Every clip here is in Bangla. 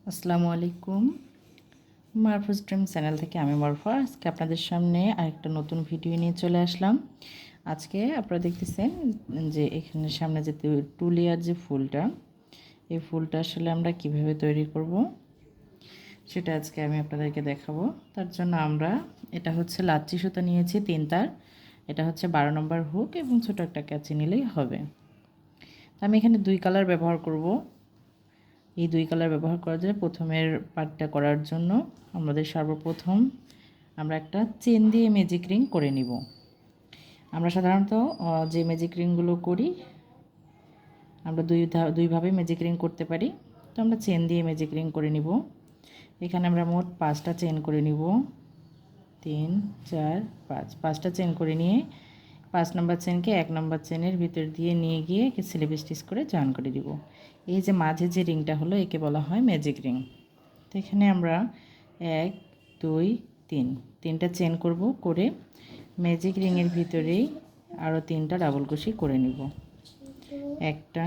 আসসালামু আলাইকুম। মারফুস ড্রিম চ্যানেল থেকে আমি মারফা আজকে আপনাদের সামনে আরেকটা নতুন ভিডিও নিয়ে চলে আসলাম। আজকে আপনারা দেখতেছেন যে এখানে সামনে যে টুলিয়ার যে ফুলটা, এই ফুলটা আসলে আমরা কিভাবে তৈরি করব সেটা আজকে আমি আপনাদেরকে দেখাবো। তার জন্য আমরা এটা হচ্ছে লাচ্ছি সুতা নিয়েছি 3 তার, এটা হচ্ছে 12 নম্বর হুক এবং ছোটো একটা ক্যাচি নিলেই হবে। আমি এখানে 2 কালার ব্যবহার করব। এই 2 কালার ব্যবহার করার জন্য প্রথমের পার্টটা করার জন্য আমাদের সর্বপ্রথম আমরা একটা চেন দিয়ে ম্যাজিক রিং করে নিব। আমরা সাধারণত যে ম্যাজিক রিংগুলো করি আমরা দুইভাবে ম্যাজিক রিং করতে পারি। তো আমরা চেন দিয়ে ম্যাজিক রিং করে নিব। এখানে আমরা মোট 5টা চেন করে নিব। 3 4 5 5টা চেন করে নিয়ে 5 নম্বর চেনকে 1 নম্বর চেনের ভিতর দিয়ে নিয়ে গিয়ে স্লিপ স্টিচ করে জয়েন করে দিব। এই যে মাঝে যে রিংটা হলো একে বলা হয় ম্যাজিক রিং। তো এখানে আমরা 1 2 3 তিনটা চেন করব, করে ম্যাজিক রিংয়ের ভিতরেই আরও 3টা ডাবল ক্রোশি করে নিব। একটা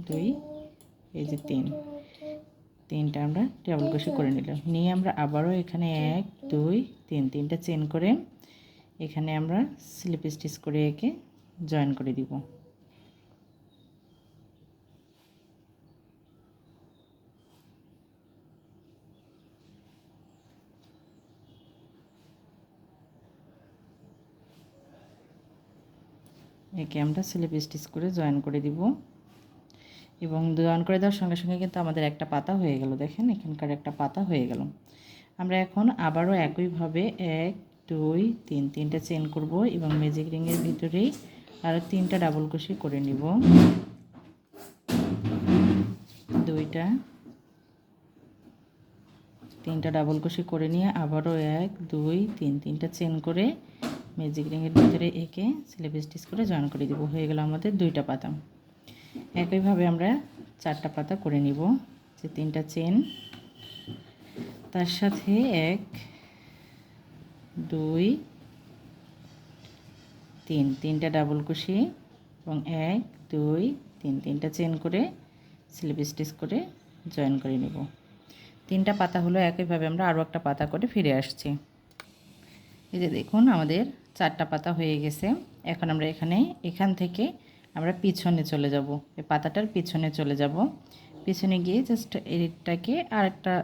2 এই যে 3টা আমরা ডাবল ক্রোশি করে নিলাম। নিয়ে আমরা আবারও এখানে 1 2 3 তিনটা চেন করে এখানে আমরা স্লিপ স্টিচ করে একে জয়েন করে দিব। একে আমরা স্লিপ স্টিচ করে জয়েন করে দিব এবং জয়েন করে দেওয়ার সঙ্গে সঙ্গে কিন্তু আমাদের একটা পাতা হয়ে গেল। দেখেন এখানকার একটা পাতা হয়ে গেল। আমরা এখন আবারও একইভাবে 1 2 3 তিনটা চেন করব এবং ম্যাজিক রিংয়ের ভিতরেই আরও 3টা ডাবল ক্রোশি করে নিব। 2টা 3টা ডাবল ক্রোশি করে নিয়ে আবারও 1 2 3 তিনটা চেন করে ম্যাজিক রিংয়ের ভিতরে একে স্লিপ স্টিচ করে জয়েন করে দিব। হয়ে গেল আমাদের 2টা পাতা। একইভাবে আমরা 4টা পাতা করে নিব। যে 3টা চেন, তার সাথে 1 2 3 তিনটা ডাবল ক্রোশি এবং 1 2 3 তিনটা চেন করে স্লিপ স্টিচ করে জয়েন করে নেব। 3টা পাতা হলো। একইভাবে আমরা আরও একটা পাতা করে ফিরে আসছি। এই যে দেখুন আমাদের 4টা পাতা হয়ে গেছে। এখন আমরা এখান থেকে আমরা পিছনে চলে যাব, এই পাতাটার পিছনে চলে যাব। পিছনে গিয়ে জাস্ট এটাকে আর একটা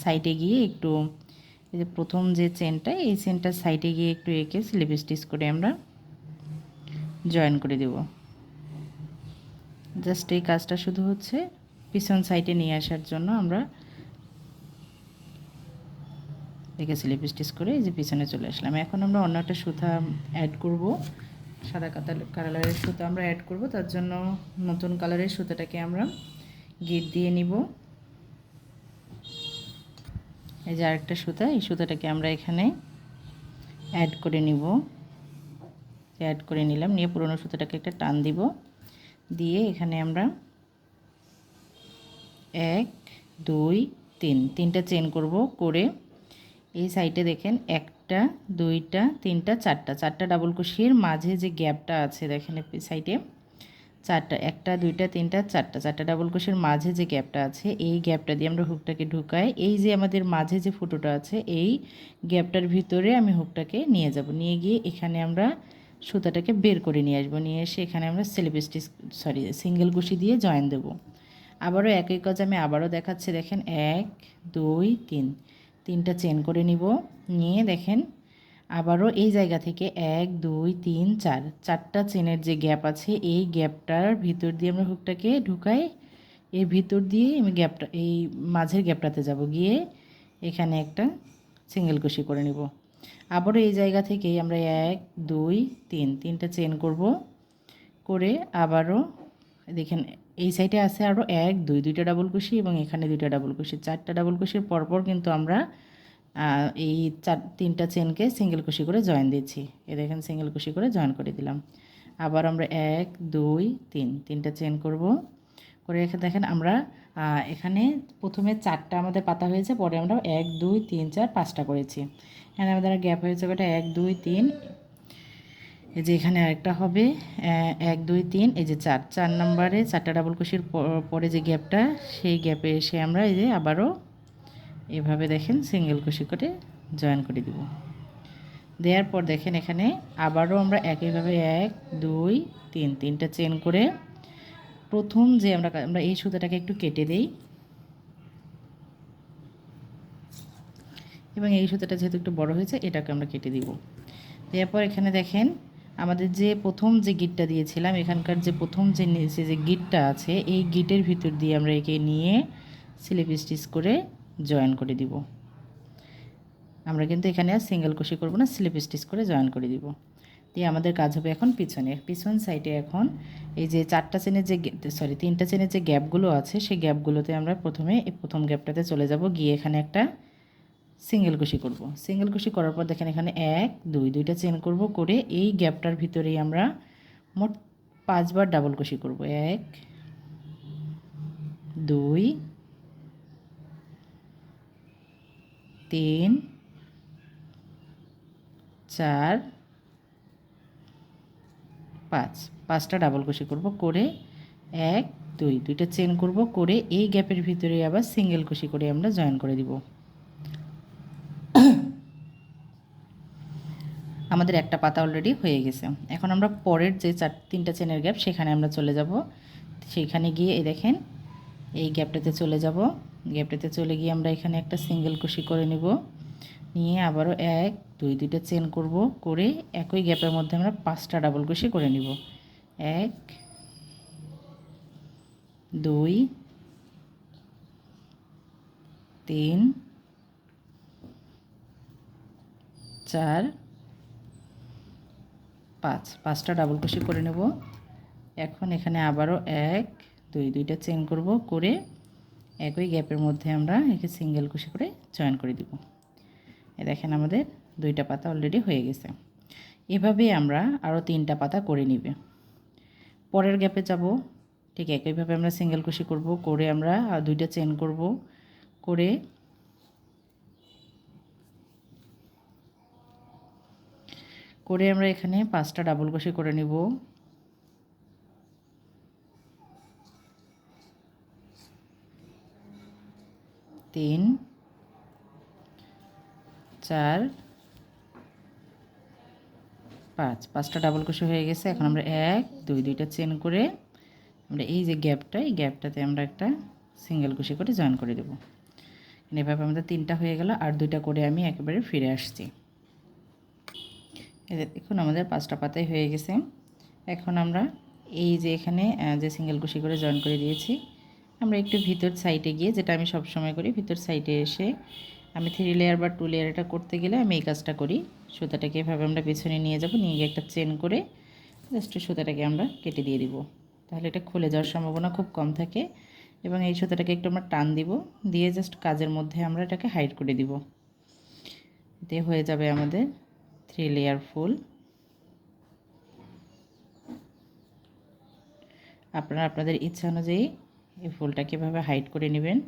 সাইডে গিয়ে একটু এই যে প্রথম যে চেনটা, এই চেনটার সাইডে গিয়ে একটু এঁকে স্লিপ স্টিচ করে আমরা জয়েন করে দেব। জাস্ট এই কাজটা শুধু হচ্ছে পিছন সাইডে নিয়ে আসার জন্য আমরা এঁকে স্লিপ স্টিচ করে এই যে পিছনে চলে আসলাম। এখন আমরা অন্য একটা সুতা অ্যাড করব, সাদা কালারের সুতা আমরা অ্যাড করব। তার জন্য নতুন কালারের সুতাটাকে আমরা গিট দিয়ে নিব। এই যে আরেকটা সুতা, এই সুতাটাকে আমরা এখানে অ্যাড করে নিব। অ্যাড করে নিলাম, নিয়ে পুরনো সুতাটাকে একটা টান দিব, দিয়ে এখানে আমরা 1 2 3 তিনটা চেন করব। করে এই সাইডে দেখেন 1টা 2টা 3টা 4টা ডাবল ক্রোশের মাঝে যে গ্যাপটা আছে দেখেন সাইডে 4টা 1টা 2টা 3টা 4টা ডাবল ক্রোশের মাঝে যে গ্যাপটা আছে এই গ্যাপটা দিয়ে আমরা হুকটাকে ঢুকাই। এই যে আমাদের মাঝে যে ফুটোটা আছে এই গ্যাপটার ভিতরে আমি হুকটাকে নিয়ে যাব, নিয়ে গিয়ে এখানে আমরা সুতাটাকে বের করে নিয়ে আসবো। নিয়ে এসে এখানে আমরা স্লিপ স্টিচ সিঙ্গেল কুশি দিয়ে জয়েন দেবো। আবারও একই কাজ আমি আবারও দেখাচ্ছি। দেখেন 1 2 3 তিনটা চেন করে নিব। নিয়ে দেখেন আবারও এই জায়গা থেকে 1 2 3 4 চারটা চেনের যে গ্যাপ আছে এই গ্যাপটার ভিতর দিয়ে আমরা হুকটাকে ঢুকাই। এর ভিতর দিয়ে আমি গ্যাপটা এই মাঝের গ্যাপটাতে যাব, গিয়ে এখানে একটা সিঙ্গেল কুশি করে নিব। আবারও এই জায়গা থেকেই আমরা 1 2 3 তিনটা চেন করব। করে আবারও দেখেন এই সাইডে আছে আরও 1 2 দুইটা ডাবল কুশি এবং এখানে 2টা ডাবল কুশি, 4টা ডাবল কুশির পরপর কিন্তু আমরা এই 3টা চেনকে সিঙ্গেল কুশি করে জয়েন দিচ্ছি। এই দেখেন সিঙ্গেল কুশি করে জয়েন করে দিলাম। আবার আমরা 1 2 3 তিনটা চেন করব। করে রেখে দেখেন আমরা এখানে প্রথমে 4টা আমাদের পাতা হয়েছে, পরে আমরা 1 2 3 4 5টা করেছি। এখানে আমাদের গ্যাপ হয়েছে কটা 1 2 3 এই যে এখানে আরেকটা হবে 1 2 3, এই যে 4 নম্বরে 4টা ডাবল ক্রোশের পরে যে গ্যাপটা, সেই গ্যাপে এসে আমরা এই যে আবারও এভাবে দেখেন সিঙ্গেল ক্রোশে করে জয়েন করে দিব। দেওয়ার পর দেখেন এখানে আবারও আমরা একইভাবে 1 2 3 তিনটা চেন করে প্রথম যে আমরা এই সুতাটাকে একটু কেটে দেই, এবং এই সুতাটা যেহেতু একটু বড় হয়েছে এটাকে আমরা কেটে দিব। এরপর এখানে দেখেন আমাদের যে প্রথম যে গিটটা দিয়েছিলাম, এখানকার যে প্রথম যে নিচে যে গিটটা আছে, এই গিটের ভিতর দিয়ে আমরা একে নিয়ে স্লিপ স্টিচ করে জয়েন করে দিব। আমরা কিন্তু এখানে আর সিঙ্গেল ক্রোশে করব না, স্লিপ স্টিচ করে জয়েন করে দিব। দিয়ে আমাদের কাজ হবে এখন পিছন সাইডে এখন এই যে 4টা চেনের যে 3টা চেনের যে গ্যাপগুলো আছে, সেই গ্যাপগুলোতে আমরা প্রথমে এই প্রথম গ্যাপটাতে চলে যাব, গিয়ে এখানে একটা সিঙ্গেল ক্রোশে করব। সিঙ্গেল ক্রোশে করার পর দেখেন এখানে 1 2 দুইটা চেন করব, করে এই গ্যাপটার ভিতরেই আমরা মোট 5 বার ডাবল ক্রোশে করব। 1 2 3 4 5, 5টা ডাবল ক্রোশে করব, করে 1 2 দুইটা চেন করব, করে এই গ্যাপের ভিতরে আবার সিঙ্গেল ক্রোশে করে আমরা জয়েন করে দিব। আমাদের একটা পাতা অলরেডি হয়ে গেছে। এখন আমরা পরের যে 3টা চেনের গ্যাপ সেখানে আমরা চলে যাব। সেইখানে গিয়ে এই দেখেন এই গ্যাপটাতে চলে যাব। গ্যাপটাতে চলে গিয়ে আমরা এখানে একটা সিঙ্গেল ক্রোশে করে নেব, নিয়ে আবারও 1 2 দুইটা চেন করব, করে একই গ্যাপের মধ্যে আমরা 5টা ডাবল ক্রোশে করে নিব। 1 2 3 4 5, 5টা ডাবল ক্রোশে করে নেব। এখন এখানে আবারও 1 2 দুইটা চেন করব, করে একই গ্যাপের মধ্যে আমরা একে সিঙ্গেল ক্রোশে করে জয়েন করে দিব। এই দেখেন আমাদের 2টা পাতা অলরেডি হয়ে গেছে। এভাবেই আমরা আরও 3টা পাতা করে নিবে। পরের গ্যাপে যাব, ঠিক একইভাবে আমরা সিঙ্গেল ক্রোশে করব, করে আমরা 2টা চেন করব, করে আমরা এখানে 5টা ডাবল ক্রোশে করে নিব। 3 4 5, 5টা ডাবল ক্রোশে হয়ে গেছে। এখন আমরা 1 2 দুইটা চেন করে আমরা এই যে গ্যাপটা, এই গ্যাপটাতে আমরা একটা সিঙ্গেল ক্রোশে করে জয়েন করে দেব। এভাবে আমাদের 3টা হয়ে গেল, আর 2টা করে আমি একেবারে ফিরে আসছি। দেখুন আমাদের 5টা পাতাই হয়ে গেছে। এখন আমরা এই যে এখানে যে সিঙ্গেল ক্রোশে করে জয়েন করে দিয়েছি, আমরা একটু ভিতর সাইডে গিয়ে, যেটা আমি সব সময় করি, ভিতর সাইডে এসে আমি 3 লেয়ার বা 2 লেয়ার এটা করতে গেলে আমি এই কাজটা করি। সুতাটাকে এভাবে আমরা পেছনে নিয়ে যাব, নিয়ে গিয়ে একটা চেন করে জাস্ট সুতাটাকে আমরা কেটে দিয়ে দিব। তাহলে এটা খুলে যাওয়ার সম্ভাবনা খুব কম থাকে, এবং এই সুতাটাকে একটু আমরা টান দিব, দিয়ে জাস্ট কাজের মধ্যে আমরা এটাকে হাইড করে দিব। এতে হয়ে যাবে আমাদের 3 লেয়ার ফুল। আপনারা আপনাদের ইচ্ছা অনুযায়ী এই ফুলটাকে এভাবে হাইড করে নেবেন।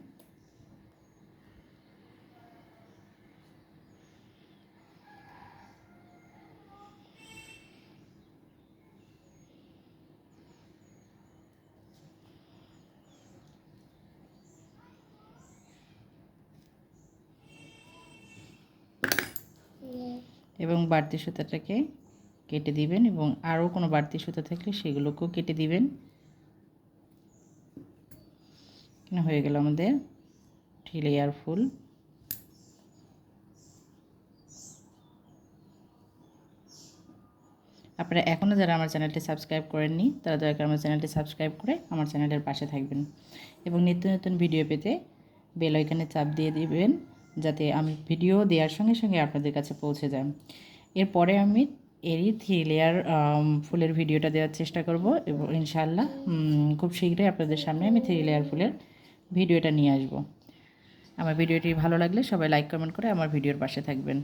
এবং বাড়তি সুতাটাকে কেটে দিবেন, এবং আরও কোনো বাড়তি সুতা থাকলে সেগুলোকেও কেটে দিবেন। হয়ে গেল আমাদের 3 লেয়ার ফুল। আপনারা এখনও যারা আমার চ্যানেলটি সাবস্ক্রাইব করেননি, তারা দয়া করে আমার চ্যানেলটি সাবস্ক্রাইব করে আমার চ্যানেলের পাশে থাকবেন, এবং নিত্য নতুন ভিডিও পেতে বেল আইকনে চাপ দিয়ে দিবেন, যাতে আমি ভিডিও দেওয়ার সঙ্গে সঙ্গে আপনাদের কাছে পৌঁছে যায়। এরপরে আমি এরই 3 লেয়ার ফুলের ভিডিওটা দেওয়ার চেষ্টা করব, এবং ইনশাআল্লাহ খুব শীঘ্রই আপনাদের সামনে আমি 3 লেয়ার ফুলের ভিডিওটা নিয়ে আসব। আমার ভিডিওটি ভালো লাগলে সবাই লাইক কমেন্ট করে আমার ভিডিওর পাশে থাকবেন।